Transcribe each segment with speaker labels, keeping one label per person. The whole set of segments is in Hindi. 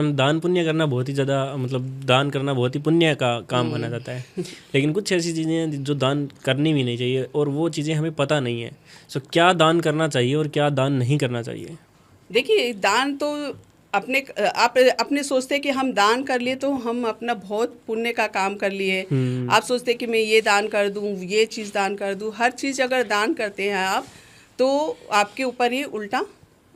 Speaker 1: दान पुण्य करना बहुत ही ज़्यादा मतलब दान करना बहुत ही पुण्य का काम माना जाता है, लेकिन कुछ ऐसी चीज़ें हैं जो दान करनी भी नहीं चाहिए और वो चीज़ें हमें पता नहीं है। सो क्या दान करना चाहिए और क्या दान नहीं करना चाहिए?
Speaker 2: देखिए, दान तो आप अपने सोचते हैं कि हम दान कर लिए तो हम अपना बहुत पुण्य का काम कर लिए। आप सोचते हैं कि मैं ये दान कर दूं, ये चीज़ दान कर दूं। हर चीज़ अगर दान करते हैं आप, तो आपके ऊपर ही उल्टा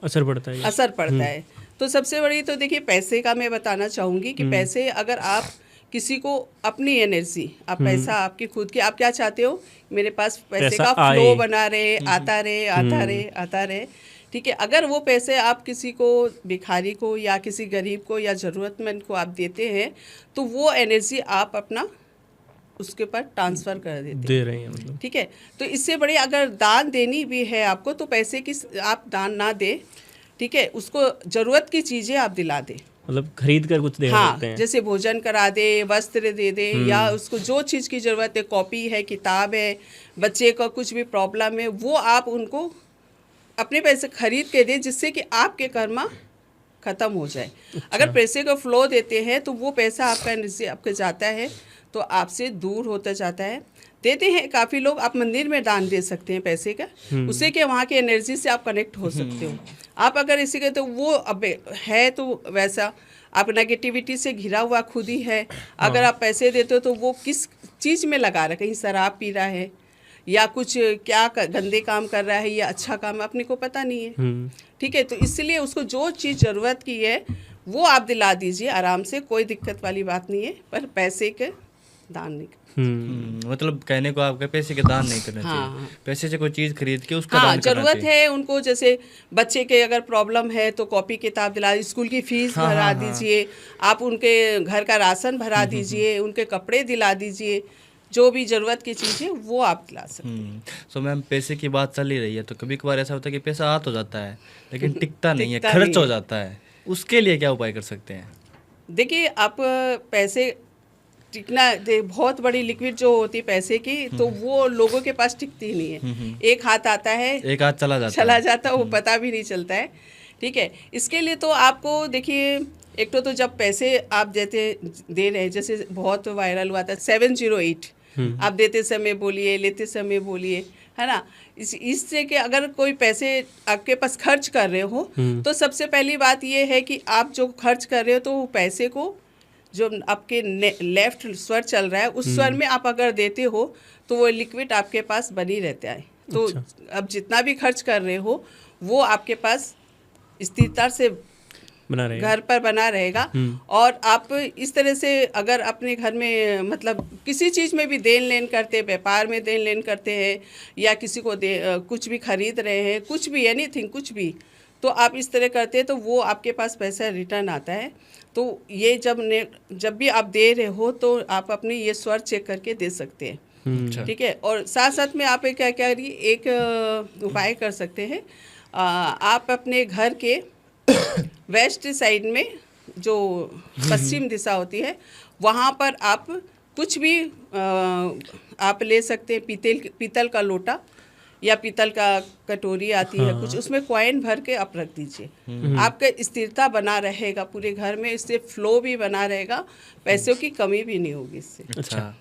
Speaker 1: असर पड़ता है।
Speaker 2: असर पड़ता है। तो सबसे बड़ी तो देखिए, पैसे का मैं बताना चाहूँगी कि पैसे अगर आप किसी को अपनी एनर्जी, आप पैसा आपकी खुद की, आप क्या चाहते हो, मेरे पास पैसे
Speaker 1: पैसा
Speaker 2: का फ्लो
Speaker 1: आए।
Speaker 2: बना रहे, आता रहे, आता रहे, आता रहे। ठीक है, अगर वो पैसे आप किसी को, भिखारी को या किसी गरीब को या ज़रूरतमंद को आप देते हैं, तो वो एनर्जी आप अपना उसके ऊपर ट्रांसफ़र कर देते
Speaker 1: दे
Speaker 2: हैं।
Speaker 1: रहे हैं मतलब।
Speaker 2: ठीक है, तो इससे बड़ी अगर दान देनी भी है आपको, तो पैसे की आप दान ना दें। ठीक है, उसको ज़रूरत की चीज़ें आप दिला दें।
Speaker 1: मतलब खरीद कर कुछ दे सकते
Speaker 2: हाँ,
Speaker 1: हैं।
Speaker 2: जैसे भोजन करा दे, वस्त्र दे दे, या उसको जो चीज़ की ज़रूरत है, कॉपी है, किताब है, बच्चे का कुछ भी प्रॉब्लम है, वो आप उनको अपने पैसे खरीद के दें, जिससे कि आपके कर्मा ख़त्म हो जाए। अगर पैसे का फ्लो देते हैं तो वो पैसा आपका एनर्जी आपके जाता है तो आपसे दूर होता जाता है। देते हैं काफ़ी लोग, आप मंदिर में दान दे सकते हैं पैसे का, उससे कि वहाँ की एनर्जी से आप कनेक्ट हो सकते हो। आप अगर इसी के, तो वो अब है तो वैसा आप नेगेटिविटी से घिरा हुआ खुद ही है। अगर आप पैसे देते हो तो वो किस चीज़ में लगा रहा है, कहीं शराब पी रहा है या कुछ क्या गंदे काम कर रहा है या अच्छा काम, अपने को पता नहीं है। ठीक है, तो इसलिए उसको जो चीज़ ज़रूरत की है वो आप दिला दीजिए आराम से, कोई दिक्कत वाली बात नहीं है, पर पैसे के दान नहीं।
Speaker 3: मतलब कहने को आपके पैसे के दान नहीं करना चाहिए।
Speaker 2: हाँ।
Speaker 3: पैसे से कोई चीज़ खरीद के उसका
Speaker 2: हाँ,
Speaker 3: दान करना
Speaker 2: ज़रूरत
Speaker 3: चाहिए।
Speaker 2: है उनको, जैसे बच्चे के अगर प्रॉब्लम है तो कॉपी किताब दिला, स्कूल की फीस
Speaker 3: हाँ,
Speaker 2: भरा
Speaker 3: हाँ, हाँ।
Speaker 2: दीजिए, आप उनके घर का राशन भरा दीजिए, उनके कपड़े दिला दीजिए, जो भी ज़रूरत की चीज़ है वो आप दिला सकते हैं।
Speaker 3: सो मैम, पैसे की बात चल ही रही है तो कभी कभार ऐसा होता है कि पैसा आ तो जाता है लेकिन टिकता नहीं है,
Speaker 2: टिकता
Speaker 3: खर्च
Speaker 2: नहीं
Speaker 3: हो
Speaker 2: है।
Speaker 3: जाता है। उसके लिए क्या उपाय कर सकते हैं?
Speaker 2: देखिए, आप पैसे टिकना बहुत बड़ी लिक्विड जो होती है पैसे की, तो वो लोगों के पास टिकती ही नहीं है। एक हाथ आता है,
Speaker 3: एक आध चला जाता है।
Speaker 2: वो पता भी नहीं चलता है। ठीक है, इसके लिए तो आपको देखिए, एक तो जब पैसे आप दे रहे हैं, जैसे बहुत वायरल हुआ था 708, आप देते समय बोलिए, लेते समय बोलिए, है ना। इससे कि अगर कोई पैसे आपके पास खर्च कर रहे हो, तो सबसे पहली बात ये है कि आप जो खर्च कर रहे हो तो वो पैसे को, जो आपके लेफ्ट स्वर चल रहा है, उस स्वर में आप अगर देते हो तो वो लिक्विड आपके पास बनी रहता है। तो अब जितना भी खर्च कर रहे हो वो आपके पास स्थिरता से
Speaker 1: बना रहेगा।
Speaker 2: घर पर बना रहेगा। और आप इस तरह से अगर अपने घर में मतलब किसी चीज़ में भी देन लेन करते हैं, व्यापार में देन लेन करते हैं, या किसी को कुछ भी खरीद रहे हैं, कुछ भी एनीथिंग, कुछ भी, तो आप इस तरह करते हैं तो वो आपके पास पैसा रिटर्न आता है। तो ये जब भी आप दे रहे हो तो आप अपनी ये स्वर चेक करके दे सकते हैं। ठीक है, और साथ साथ में आप क्या क्या एक उपाय कर सकते हैं। आप अपने घर के वेस्ट साइड में, जो पश्चिम दिशा होती है, वहाँ पर आप कुछ भी आप ले सकते हैं। पीतल का लोटा या पीतल का कटोरी आती है कुछ, उसमें कॉइन भर के आप रख दीजिए। आपका स्थिरता बना रहेगा पूरे घर में, इससे फ्लो भी बना रहेगा, पैसों की कमी भी नहीं होगी इससे।
Speaker 3: अच्छा।